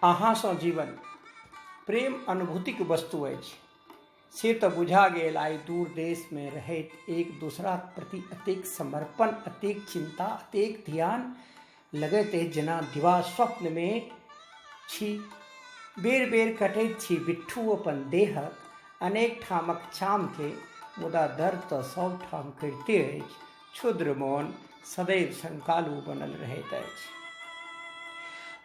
अहाँसँ जीवन प्रेम अनुभूतिक वस्तु अछि से तऽ बुझा गेल। आइ दूर देश में रहैत एक दोसरा प्रति अतेक समर्पण, अतेक चिंता, अतेक ध्यान लगैत अछि जेना दिवा स्वप्न में छी। बेर बेर कटैत छी बिट्ठू अपन देहक अनेक ठामक चाम के, मुदा दर्द तऽ सब ठाम करिते अछि। क्षुद्र मोन सदैव शंकालु बनल रहैत अछि।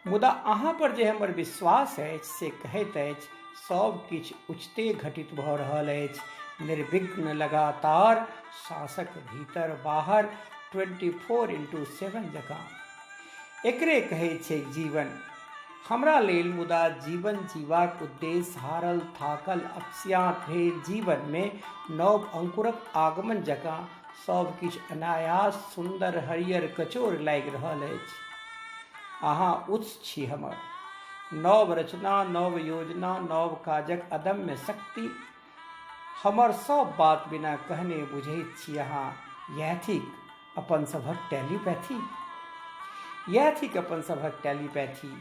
मुदा अहाँ पर जे हमर विश्वास अछि से कहैत अछि सब किछु उचिते घटित भऽ रहल अछि, निर्विघ्न, लगातार, सांसक भीतर बाहर 24x7 जकाँ। एकरे कहैत छै जीवन हमरा लेल। मुदा जीवन जीवाक उद्देश्य हारल थाकल अपस्यात भेल जीवन में नव अंकुरक आगमन जकाँ सब किछु अनायास, सुंदर, हरियर, कचोर लागि रहल अछि। अहाँ उत्स छी हमर नव रचना, नव योजना, नव काजक अदम्य शक्ति। हमर सब बात बिना कहने बुझैत छी अहाँ। यह थिक अपन सभक टेलीपैथी, यह थिक अपन सभक टेलीपैथी।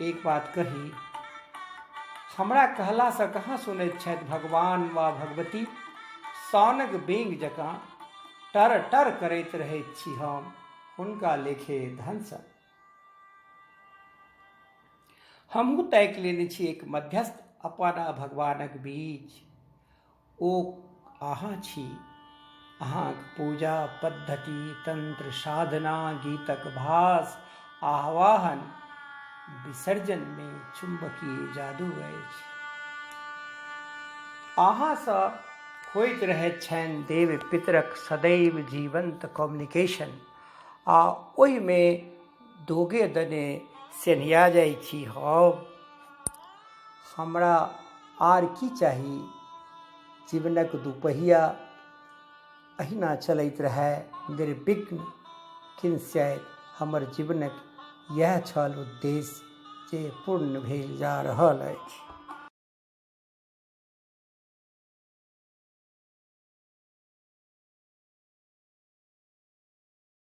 एक बात कही, हमरा कहलासँ कहाँ सुनैत छथि भगवान वा भगवती। सानक बेंग जकाँ टर टर करैत रहैत छी हम हुनका लेखे धनसँ। हमहूँ ताकि लेने छी एक मध्यस्थ अपन आ भगवानक बीच। ओ अहाँ छी। अहाँक पूजा पद्धति, तंत्र साधना, गीतक भास, आह्वाहन, विसर्जन में चुंबकीय जादू अछि। अहाँसँ होइत रहैत छनि देव पितरक सदैव जीवंत कम्युनिकेशन, आ ओहि में दोगे दने सेन्हिया जाइ छी हम। हमरा आर की चाही। जीवनक दुपहिया अहिना चलैत रहए निर्विघ्न। किंचित हमर जीवनक यह छल उद्देश्य जे पूर्ण भेल जा रहल अछि।